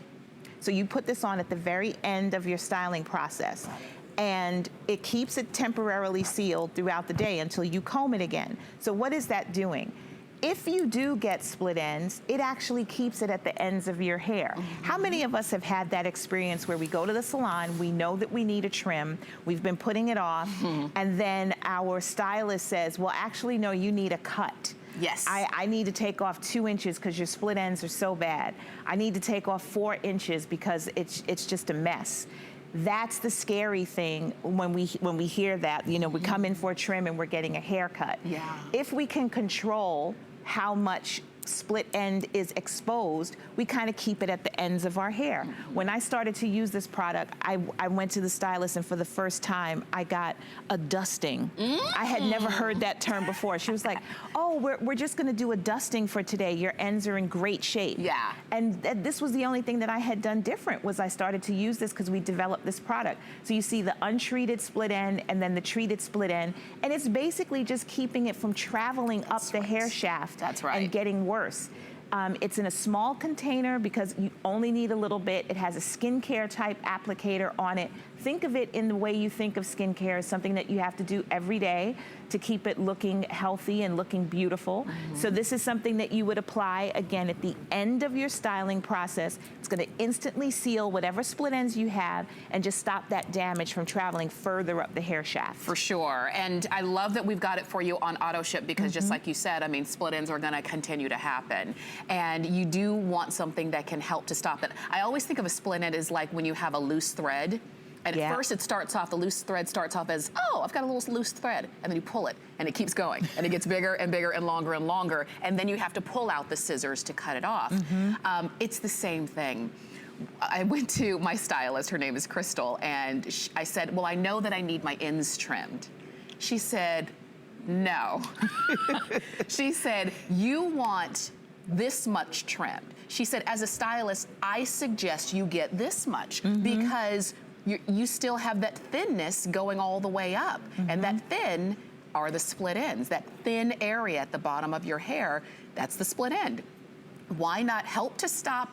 So you put this on at the very end of your styling process, and it keeps it temporarily sealed throughout the day until you comb it again. So what is that doing? If you do get split ends, it actually keeps it at the ends of your hair. How many of us have had that experience where we go to the salon, we know that we need a trim, we've been putting it off, and then our stylist says, well, actually, no, you need a cut. Yes. I need to take off 2 inches because your split ends are so bad. I need to take off 4 inches because it's just a mess. That's the scary thing when we hear that. You know, we come in for a trim and we're getting a haircut. Yeah. If we can control how much split end is exposed, we kind of keep it at the ends of our hair. When I started to use this product, I went to the stylist, and for the first time, I got a dusting. I had never heard that term before. She was like, oh, we're just gonna do a dusting for today. Your ends are in great shape. Yeah. And this was the only thing that I had done different, was I started to use this because we developed this product. So you see the untreated split end and then the treated split end, and it's basically just keeping it from traveling up the hair shaft and getting worse. It's in a small container because you only need a little bit. It has a skincare type applicator on it. Think of it in the way you think of skincare, as something that you have to do every day to keep it looking healthy and looking beautiful. So this is something that you would apply, again, at the end of your styling process. It's gonna instantly seal whatever split ends you have and just stop that damage from traveling further up the hair shaft. For sure, and I love that we've got it for you on auto ship, because just like you said, I mean, split ends are gonna continue to happen. And you do want something that can help to stop it. I always think of a split end as like when you have a loose thread. And at first it starts off, the loose thread starts off as, oh, I've got a little loose thread. And then you pull it and it keeps going. And it gets bigger and bigger and longer. And then you have to pull out the scissors to cut it off. It's the same thing. I went to my stylist, her name is Crystal, and I said, well, I know that I need my ends trimmed. She said, no. She said, you want this much trimmed. She said, as a stylist, I suggest you get this much because you still have that thinness going all the way up. And that thin are the split ends. That thin area at the bottom of your hair, that's the split end. Why not help to stop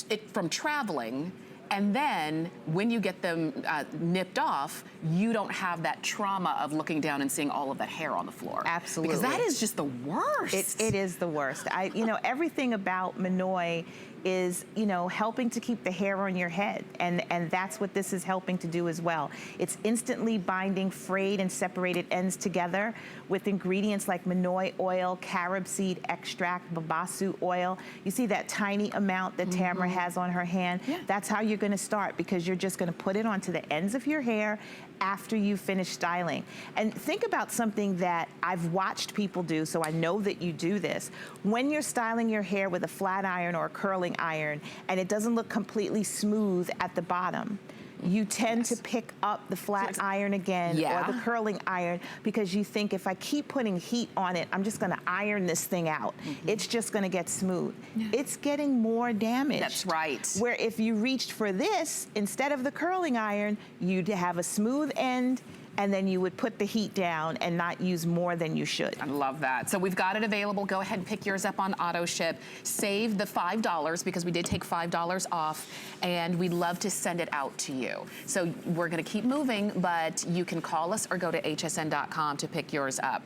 it from traveling, and then when you get them nipped off, you don't have that trauma of looking down and seeing all of that hair on the floor. Absolutely. Because that is just the worst. It is the worst. You know, everything about Monol is, you know, helping to keep the hair on your head. And that's what this is helping to do as well. It's instantly binding frayed and separated ends together with ingredients like Monol oil, carob seed extract, babasu oil. You see that tiny amount that Tamara has on her hand? That's how you're gonna start, because you're just gonna put it onto the ends of your hair after you finish styling. And think about something that I've watched people do, so I know that you do this. When you're styling your hair with a flat iron or a curling iron and it doesn't look completely smooth at the bottom, you tend to pick up the flat iron again or the curling iron because you think if I keep putting heat on it, I'm just gonna iron this thing out. It's just gonna get smooth. It's getting more damage. That's right. Where if you reached for this, instead of the curling iron, you'd have a smooth end, and then you would put the heat down and not use more than you should. I love that. So we've got it available. Go ahead and pick yours up on auto ship. Save the $5 because we did take $5 off, and we'd love to send it out to you. So we're gonna keep moving, but you can call us or go to hsn.com to pick yours up.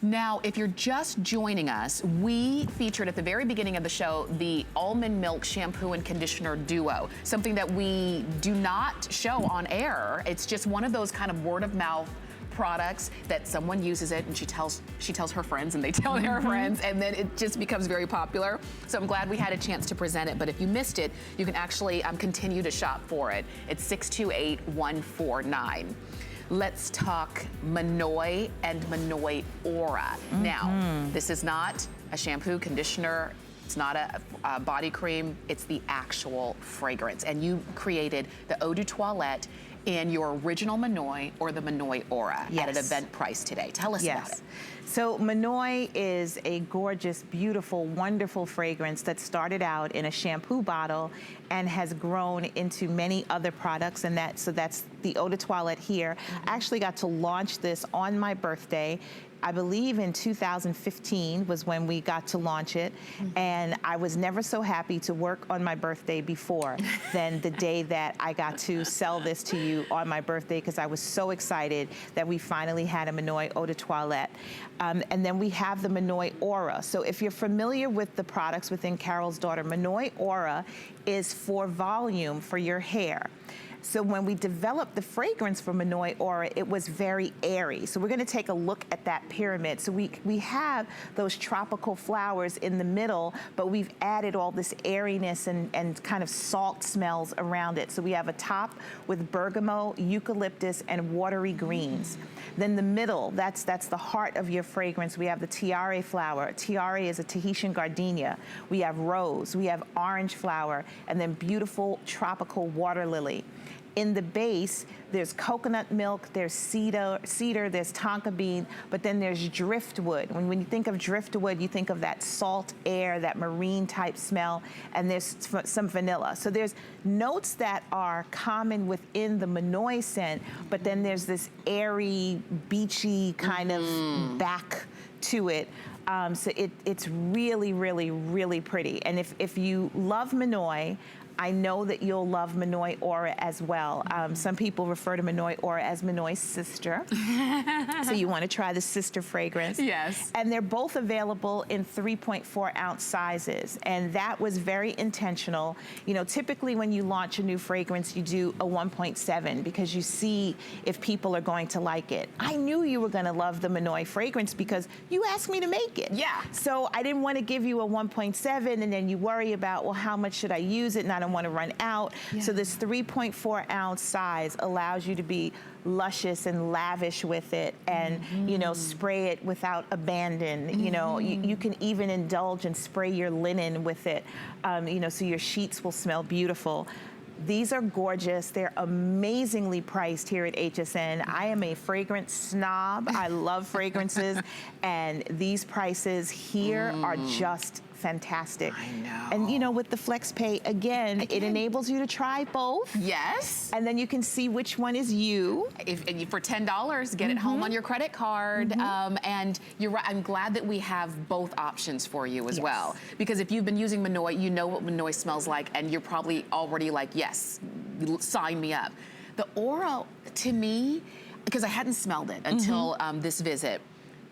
Now, if you're just joining us, we featured at the very beginning of the show the almond milk shampoo and conditioner duo, something that we do not show on air. It's just one of those kind of word of mouth products that someone uses it and she tells her friends and they tell their friends, and then it just becomes very popular. So I'm glad we had a chance to present it, but if you missed it, you can actually continue to shop for it. It's 628-149. Let's talk Monol and Monol Aura. Now, this is not a shampoo, conditioner, it's not a body cream, it's the actual fragrance. And you created the Eau de Toilette in your original Monol or the Monol Aura at an event price today. Tell us about it. So Monol is a gorgeous, beautiful, wonderful fragrance that started out in a shampoo bottle and has grown into many other products, and so that's the Eau de Toilette here. I actually got to launch this on my birthday. I believe in 2015 was when we got to launch it, and I was never so happy to work on my birthday before than the day that I got to sell this to you on my birthday, because I was so excited that we finally had a Monol Eau de Toilette. And then we have the Monol Aura. So if you're familiar with the products within Carol's Daughter, Monol Aura is for volume for your hair. So when we developed the fragrance for Monol Aura, it was very airy. So we're gonna take a look at that pyramid. So we have those tropical flowers in the middle, but we've added all this airiness and kind of salt smells around it. So we have a top with bergamot, eucalyptus, and watery greens. Then the middle, that's the heart of your fragrance. We have the tiare flower. Tiare is a Tahitian gardenia. We have rose, we have orange flower, and then beautiful tropical water lily. In the base, there's coconut milk, there's cedar, there's tonka bean, but then there's driftwood. When you think of driftwood, you think of that salt air, that marine type smell, and there's some vanilla. So there's notes that are common within the Monol scent, but then there's this airy, beachy kind of back to it. So it's really, really, really pretty. And if you love Monol, I know that you'll love Monol Aura as well. Some people refer to Monol Aura as Monol's sister. So you want to try the sister fragrance. Yes. And they're both available in 3.4 ounce sizes. And that was very intentional. You know, typically when you launch a new fragrance, you do a 1.7 because you see if people are going to like it. I knew you were going to love the Monol fragrance because you asked me to make it. Yeah. So I didn't want to give you a 1.7 and then you worry about, well, how much should I use it? And I don't want to run out. Yeah. So this 3.4 ounce size allows you to be luscious and lavish with it and, you know, spray it without abandon. You know, you can even indulge and spray your linen with it, you know, so your sheets will smell beautiful. These are gorgeous. They're amazingly priced here at HSN. I am a fragrance snob. I love fragrances, and these prices here are just fantastic. I know. And you know, with the FlexPay, again, it enables you to try both. Yes. And then you can see which one is you. And for $10, get it home on your credit card. And you're right, I'm glad that we have both options for you as well. Because if you've been using Monol, you know what Monol smells like, and you're probably already like, yes, sign me up. The Aura, to me, because I hadn't smelled it until this visit,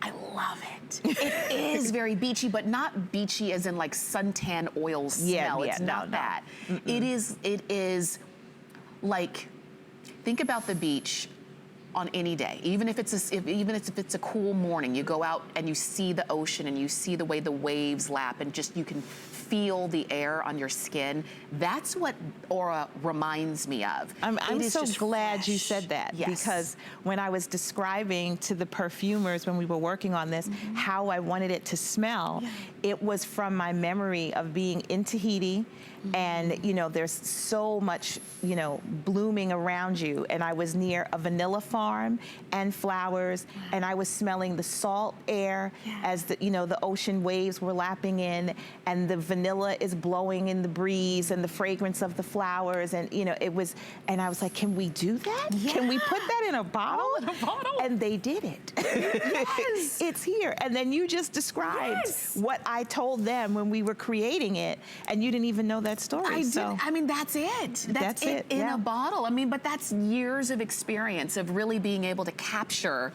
I love it. It is very beachy, but not beachy as in like suntan oil smell. It's not that. It is like, think about the beach on any day. Even if it's a cool morning, you go out and you see the ocean and you see the way the waves lap and just you can feel the air on your skin. That's what Aura reminds me of. I'm so glad fresh. you said that, Yes. because when I was describing to the perfumers when we were working on this how I wanted it to smell, it was from my memory of being in Tahiti, and you know, there's so much, you know, blooming around you, and I was near a vanilla farm and flowers, and I was smelling the salt air as the, you know, the ocean waves were lapping in, and the vanilla is blowing in the breeze, and the fragrance of the flowers, and you know, it was, and I was like, can we do that? Can we put that in a bottle? In a bottle. And they did it. Yes. It's here. And then you just described what I told them when we were creating it, and you didn't even know that story. I so. did. I mean, that's it. That's it in a bottle. I mean, but that's years of experience of really being able to capture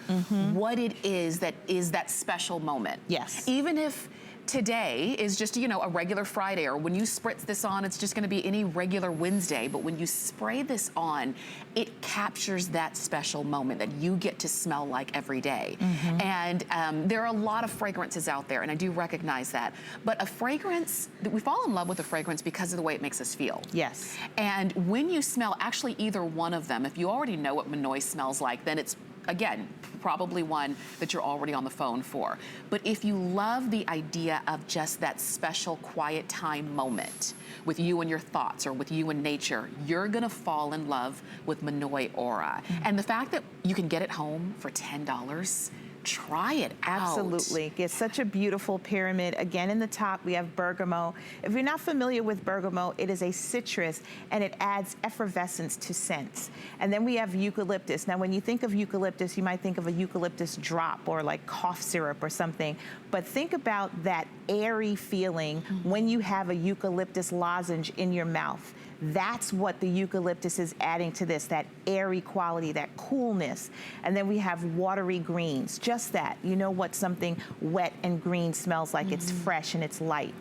what it is that special moment. Yes. Even if today is just, you know, a regular Friday, or when you spritz this on, it's just gonna be any regular Wednesday, but when you spray this on, it captures that special moment that you get to smell like every day. And there are a lot of fragrances out there, and I do recognize that, but a fragrance, we fall in love with a fragrance because of the way it makes us feel. Yes. And when you smell actually either one of them, if you already know what Monol smells like, then it's, again, probably one that you're already on the phone for. But if you love the idea of just that special quiet time moment with you and your thoughts, or with you and nature, you're gonna fall in love with Monol Aura. And the fact that you can get it home for $10, try it out. Absolutely. It's such a beautiful pyramid. Again, in the top, we have bergamot. If you're not familiar with bergamot, it is a citrus, and it adds effervescence to scents. And then we have eucalyptus. Now, when you think of eucalyptus, you might think of a eucalyptus drop or like cough syrup or something. But think about that airy feeling when you have a eucalyptus lozenge in your mouth. That's what the eucalyptus is adding to this, that airy quality, that coolness. And then we have watery greens, just that. You know what something wet and green smells like. It's fresh and it's light.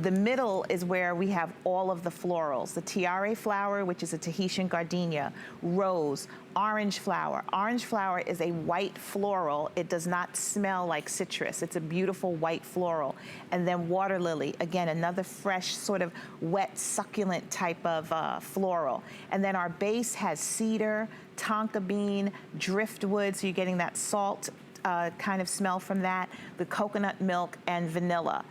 The middle is where we have all of the florals. The tiare flower, which is a Tahitian gardenia, rose, orange flower. Orange flower is a white floral. It does not smell like citrus. It's a beautiful white floral. And then water lily, again, another fresh, sort of wet, succulent type of floral. And then our base has cedar, tonka bean, driftwood, so you're getting that salt kind of smell from that, the coconut milk, and vanilla.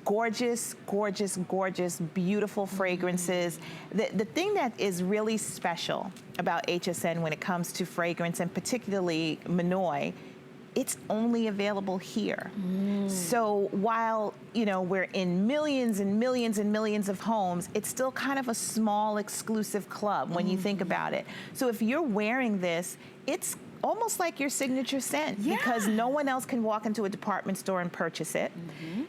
Gorgeous, gorgeous, gorgeous, beautiful fragrances. The thing that is really special about HSN when it comes to fragrance, and particularly Monol, it's only available here. So while, you know, we're in millions and millions and millions of homes, it's still kind of a small exclusive club when you think about it. So if you're wearing this, it's almost like your signature scent, because no one else can walk into a department store and purchase it.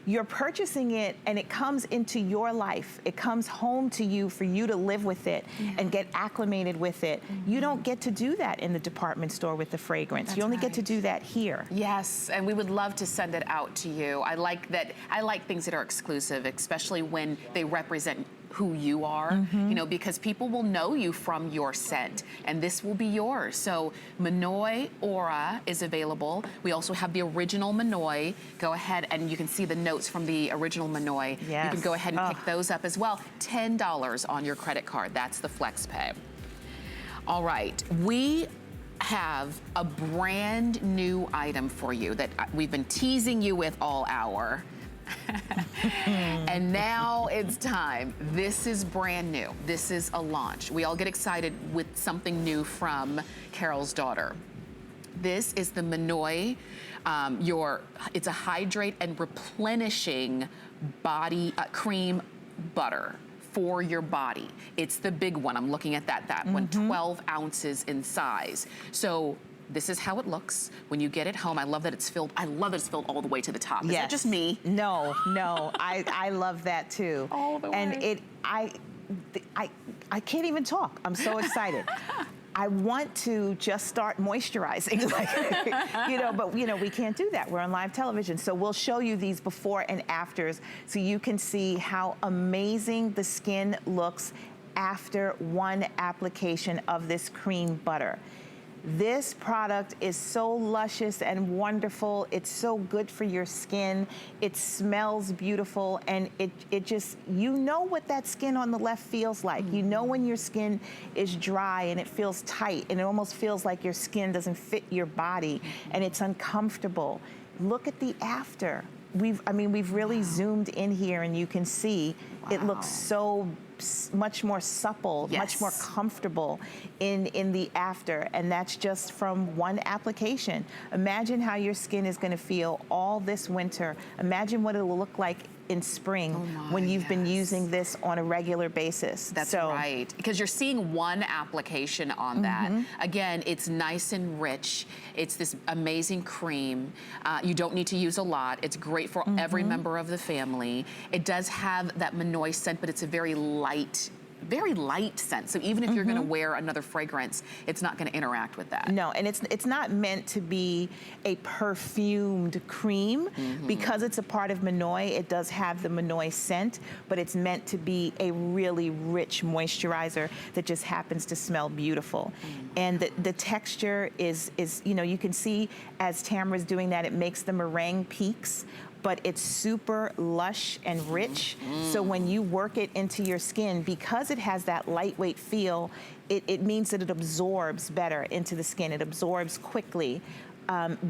You're purchasing it, and it comes into your life. It comes home to you for you to live with it and get acclimated with it. You don't get to do that in the department store with the fragrance. That's you only right. get to do that here. Yes, and we would love to send it out to you. I like that. I like things that are exclusive, especially when they represent who you are, you know, because people will know you from your scent, and this will be yours. So Monol Aura is available. We also have the original Monol. Go ahead and you can see the notes from the original Monol. Yes. You can go ahead and pick those up as well. $10 on your credit card. That's the flex pay. All right, we have a brand new item for you that we've been teasing you with all hour. And now it's time. This is brand new. This is a launch. We all get excited with something new from Carol's daughter. This is the Monol, it's a hydrate and replenishing body cream butter for your body. It's the big one. I'm looking at that one, 12 ounces in size. So this is how it looks when you get it home. I love that it's filled. I love that it's filled all the way to the top. Is that just me? No, I love that too. All the way. And I can't even talk. I'm so excited. I want to just start moisturizing, like, you know, but you know, we can't do that. We're on live television. So we'll show you these before and afters so you can see how amazing the skin looks after one application of this cream butter. This product is so luscious and wonderful. It's so good for your skin. It smells beautiful, and it just, you know what that skin on the left feels like. You know when your skin is dry and it feels tight and it almost feels like your skin doesn't fit your body and it's uncomfortable. Look at the after. We've really zoomed in here, and you can see it looks so much more supple, much more comfortable in the after, and that's just from one application. Imagine how your skin is going to feel all this winter. Imagine what it will look like in spring when you've been using this on a regular basis. That's right, because you're seeing one application on that. Again, it's nice and rich. It's this amazing cream. You don't need to use a lot. It's great for every member of the family. It does have that Monol scent, but it's a very light scent. So even if you're gonna wear another fragrance, it's not gonna interact with that. No, and it's not meant to be a perfumed cream. Because it's a part of Monol, it does have the Monol scent, but it's meant to be a really rich moisturizer that just happens to smell beautiful. And the texture is, you know, you can see as Tamara's doing that, it makes the meringue peaks, but it's super lush and rich. So when you work it into your skin, because it has that lightweight feel, it means that it absorbs better into the skin. It absorbs quickly.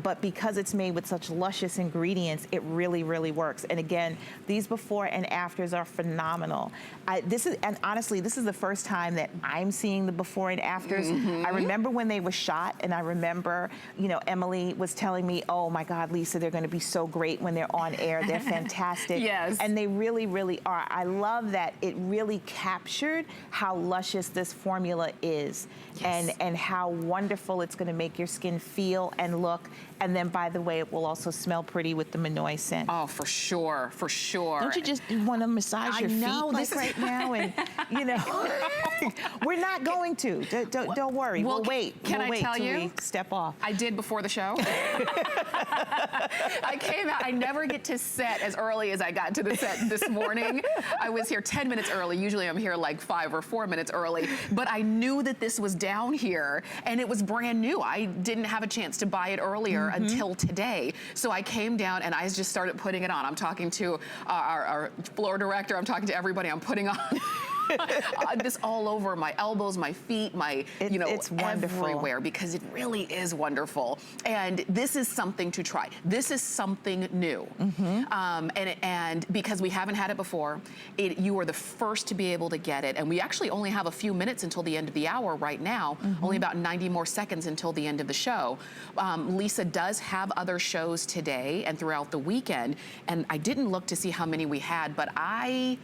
But because it's made with such luscious ingredients, it really, really works. And again, these before and afters are phenomenal. And honestly, this is the first time that I'm seeing the before and afters. I remember when they were shot, and I remember, you know, Emily was telling me, oh my God, Lisa, they're gonna be so great when they're on air. They're fantastic. And they really, really are. I love that it really captured how luscious this formula is, and how wonderful it's gonna make your skin feel and look. And then, by the way, it will also smell pretty with the Monol scent. Oh, for sure, for sure. Don't you just want to massage your feet like right now? And, you know, we're not going to. Don't worry. We'll wait. Can I tell you? We step off. I did before the show. I came out. I never get to set as early as I got to the set this morning. I was here 10 minutes early. Usually I'm here like 5 or 4 minutes early. But I knew that this was down here, and it was brand new. I didn't have a chance to buy it earlier until today. So I came down and I just started putting it on. I'm talking to our floor director. I'm talking to everybody. I'm putting on this all over my elbows, my feet, you know, it's wonderful everywhere, because it really is wonderful. And this is something to try. This is something new. And because we haven't had it before, you are the first to be able to get it. And we actually only have a few minutes until the end of the hour right now, only about 90 more seconds until the end of the show. Lisa does have other shows today and throughout the weekend. And I didn't look to see how many we had, but I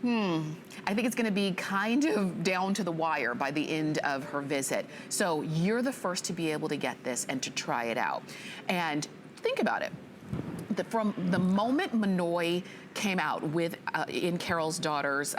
think it's gonna be kind of down to the wire by the end of her visit. So you're the first to be able to get this and to try it out. And think about it. From the moment Monol came out with in Carol's daughter's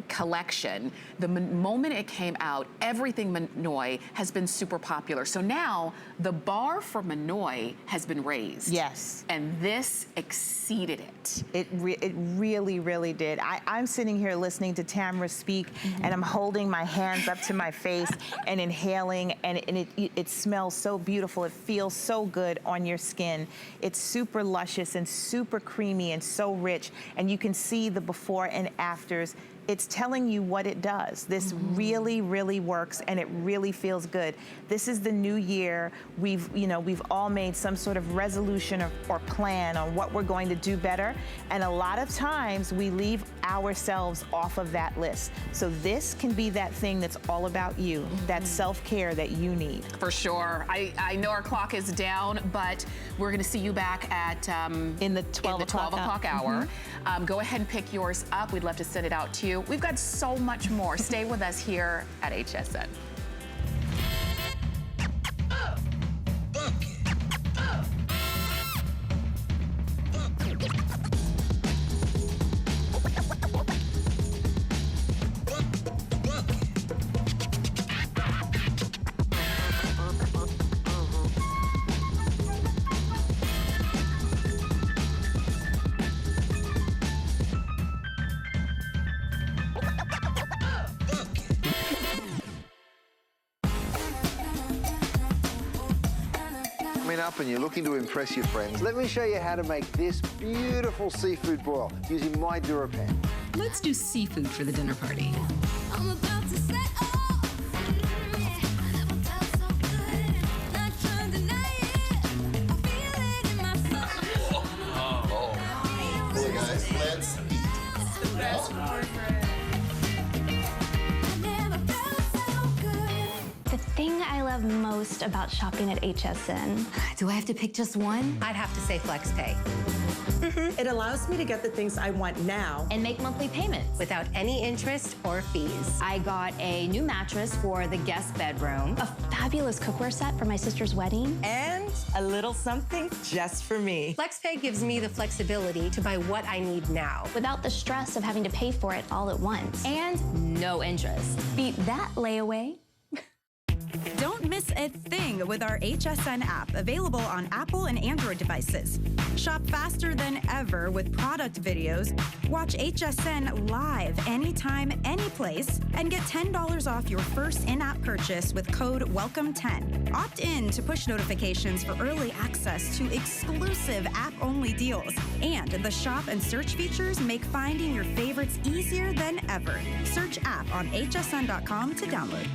collection, the moment it came out, everything Monol has been super popular. So now the bar for Monol has been raised. Yes. And this exceeded it. It really, really did. I'm sitting here listening to Tamara speak, and I'm holding my hands up to my face and inhaling, and it smells so beautiful. It feels so good on your skin. It's super luscious and super creamy and so rich. And you can see the before and afters. It's telling you what it does. This really, really works, and it really feels good. This is the new year. We've all made some sort of resolution or plan on what we're going to do better. And a lot of times we leave ourselves off of that list. So this can be that thing that's all about you, that self-care that you need. For sure. I know our clock is down, but we're gonna see you back at in the 12 o'clock hour. Go ahead and pick yours up. We'd love to send it out to you. We've got so much more. Stay with us here at HSN. coming up and you're looking to impress your friends, let me show you how to make this beautiful seafood broil using my DuraPan. Let's do seafood for the dinner party. I'm about to set off. I never felt so good. Not trying to deny it. I feel it in my soul. Hey guys, let's eat. I never felt so good. The thing I love most about shopping at HSN. Do I have to pick just one? I'd have to say FlexPay. It allows me to get the things I want now And make monthly payments. Without any interest or fees. I got a new mattress for the guest bedroom, a fabulous cookware set for my sister's wedding. and a little something just for me. FlexPay gives me the flexibility to buy what I need now. Without the stress of having to pay for it all at once. And no interest. Beat that layaway. Don't miss a thing with our HSN app, available on Apple and Android devices. Shop faster than ever with product videos. Watch HSN live anytime, anyplace, and get $10 off your first in-app purchase with code WELCOME10. Opt in to push notifications for early access to exclusive app-only deals. And the shop and search features make finding your favorites easier than ever. Search app on hsn.com to download.